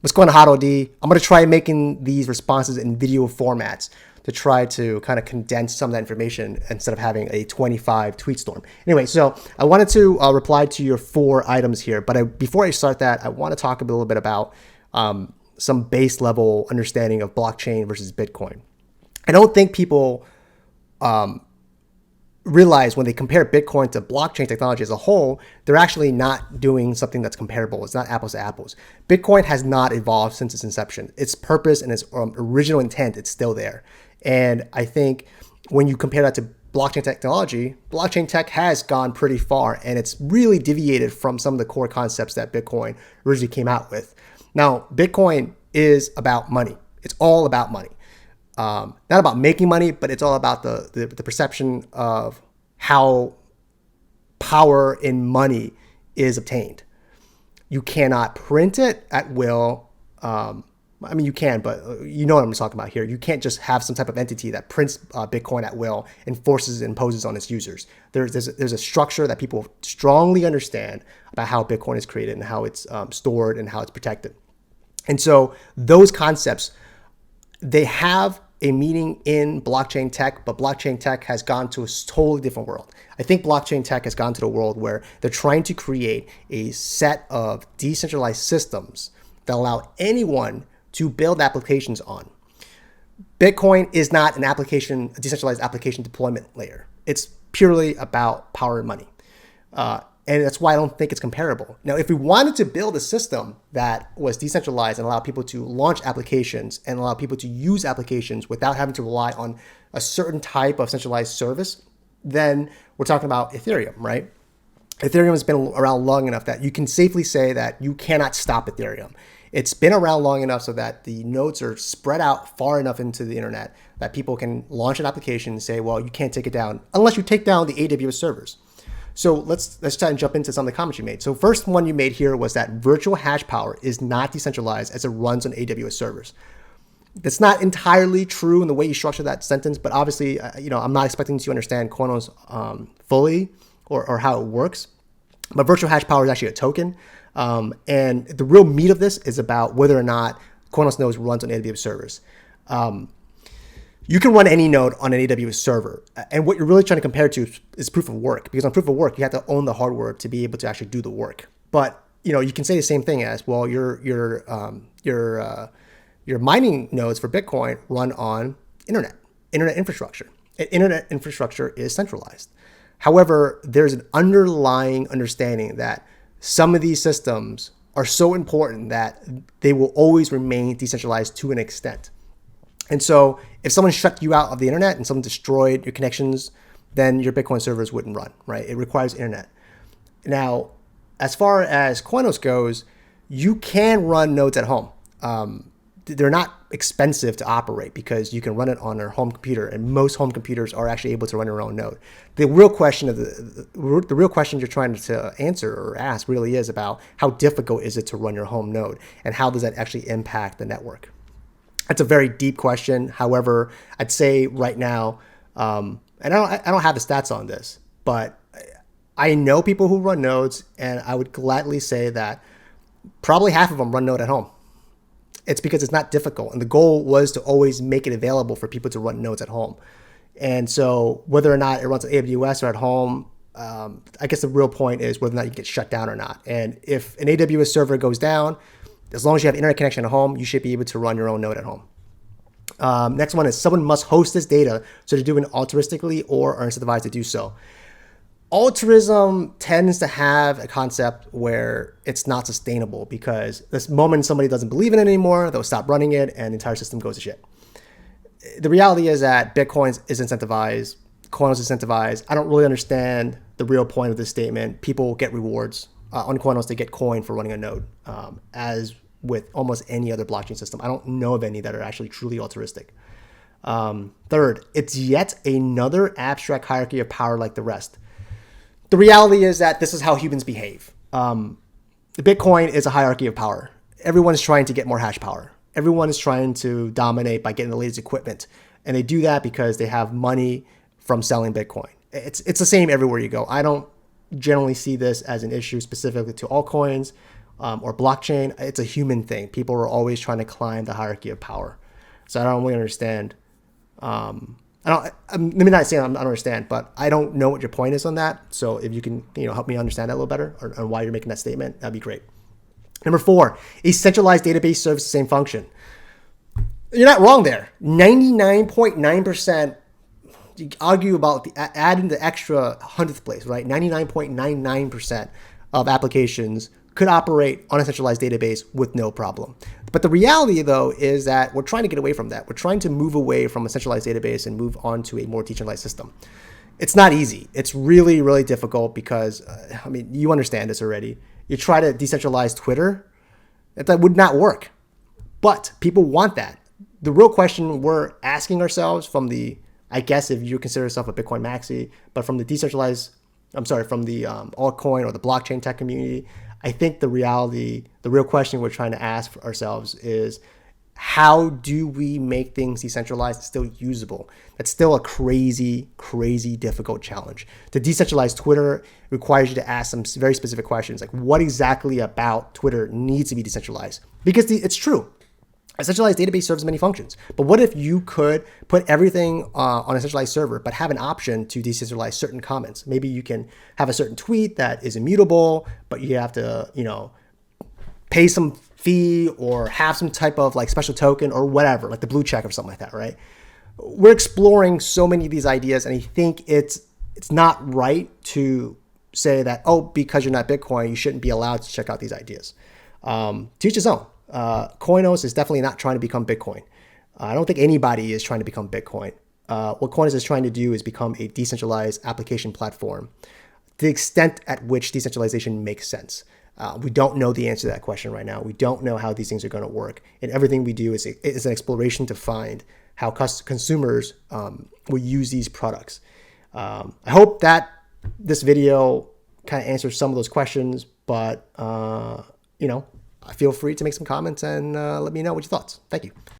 What's going on, Hado D? I'm going to try making these responses in video formats to try to kind of condense some of that information instead of having a 25 tweet storm. Anyway, so I wanted to reply to your 4 items here, but before I start that, I want to talk a little bit about some base level understanding of blockchain versus Bitcoin. I don't think people realize when they compare Bitcoin to blockchain technology as a whole, they're actually not doing something that's comparable. It's not apples to apples. Bitcoin has not evolved since its inception. Its purpose and its original intent, it's still there. And I think when you compare that to blockchain technology, blockchain tech has gone pretty far, and it's really deviated from some of the core concepts that Bitcoin originally came out with. Now, Bitcoin is about money. It's all about money. Not about making money, but it's all about the perception of how power in money is obtained. You cannot print it at will. I mean, you can, but you know what I'm talking about here. You can't just have some type of entity that prints Bitcoin at will and forces and imposes on its users. There's a structure that people strongly understand about how Bitcoin is created and how it's stored and how it's protected. And so those concepts, they have a meaning in blockchain tech, but blockchain tech has gone to a totally different world. I think blockchain tech has gone to the world where they're trying to create a set of decentralized systems that allow anyone to build applications on. Bitcoin is not a decentralized application deployment layer. It's purely about power and money. And that's why I don't think it's comparable. Now, if we wanted to build a system that was decentralized and allow people to launch applications and allow people to use applications without having to rely on a certain type of centralized service, then we're talking about Ethereum, right? Ethereum has been around long enough that you can safely say that you cannot stop Ethereum. It's been around long enough so that the nodes are spread out far enough into the internet that people can launch an application and say, well, you can't take it down unless you take down the AWS servers. So let's try and jump into some of the comments you made. So first one you made here was that virtual hash power is not decentralized as it runs on AWS servers. That's not entirely true in the way you structure that sentence, but obviously, I'm not expecting you to understand Koinos fully or how it works. But virtual hash power is actually a token. And the real meat of this is about whether or not Koinos nodes runs on AWS servers. You can run any node on an AWS server. And what you're really trying to compare to is proof of work, because on proof of work, you have to own the hardware to be able to actually do the work. But, you can say the same thing as, well, your mining nodes for Bitcoin run on internet infrastructure. And internet infrastructure is centralized. However, there's an underlying understanding that some of these systems are so important that they will always remain decentralized to an extent. And so if someone shut you out of the internet and someone destroyed your connections, then your Bitcoin servers wouldn't run, right? It requires internet. Now, as far as Koinos goes, you can run nodes at home. They're not expensive to operate because you can run it on your home computer, and most home computers are actually able to run your own node. The real question the real question you're trying to answer or ask really is about how difficult is it to run your home node, and how does that actually impact the network? That's a very deep question. However, I'd say right now, and I don't have the stats on this, but I know people who run nodes, and I would gladly say that probably half of them run node at home. It's because it's not difficult. And the goal was to always make it available for people to run nodes at home. And so whether or not it runs on AWS or at home, I guess the real point is whether or not you get shut down or not. And if an AWS server goes down, as long as you have internet connection at home, you should be able to run your own node at home. Next one is someone must host this data, so they're doing it altruistically or are incentivized to do so. Altruism tends to have a concept where it's not sustainable, because this moment somebody doesn't believe in it anymore, they'll stop running it and the entire system goes to shit. The reality is that Bitcoin is incentivized, Koinos is incentivized. I don't really understand the real point of this statement. People get rewards on Koinos to get coin for running a node, as with almost any other blockchain system. I don't know of any that are actually truly altruistic. Third, it's yet another abstract hierarchy of power like the rest. The reality is that this is how humans behave. The Bitcoin is a hierarchy of power. Everyone is trying to get more hash power. Everyone is trying to dominate by getting the latest equipment. And they do that because they have money from selling Bitcoin. It's the same everywhere you go. I don't generally see this as an issue specifically to altcoins or blockchain, it's a human thing. People are always trying to climb the hierarchy of power. So I don't really understand. Let me not say I don't understand, but I don't know what your point is on that. So if you can, help me understand that a little better, or why you're making that statement, that'd be great. Number 4, a centralized database serves the same function. You're not wrong there. 99.9%. You argue about adding the extra 100th place, right? 99.99% of applications could operate on a centralized database with no problem. But the reality, though, is that we're trying to get away from that. We're trying to move away from a centralized database and move on to a more decentralized system. It's not easy. It's really, really difficult because, you understand this already. You try to decentralize Twitter, that would not work. But people want that. The real question we're asking ourselves from the, I guess if you consider yourself a Bitcoin maxi, but from the from the altcoin or the blockchain tech community, I think the real question we're trying to ask ourselves is, how do we make things decentralized and still usable? That's still a crazy, crazy difficult challenge. To decentralize Twitter requires you to ask some very specific questions, like what exactly about Twitter needs to be decentralized? Because it's true. A centralized database serves many functions. But what if you could put everything on a centralized server, but have an option to decentralize certain comments? Maybe you can have a certain tweet that is immutable, but you have to, pay some fee or have some type of like special token or whatever, like the blue check or something like that, right? We're exploring so many of these ideas, and I think it's not right to say that, because you're not Bitcoin, you shouldn't be allowed to check out these ideas. To each his own. Koinos is definitely not trying to become Bitcoin. I don't think anybody is trying to become Bitcoin. What Koinos is trying to do is become a decentralized application platform to the extent at which decentralization makes sense. We don't know the answer to that question right now. We don't know how these things are going to work. And everything we do is an exploration to find how consumers will use these products. I hope that this video kind of answers some of those questions, but, feel free to make some comments and let me know what your thoughts. Thank you.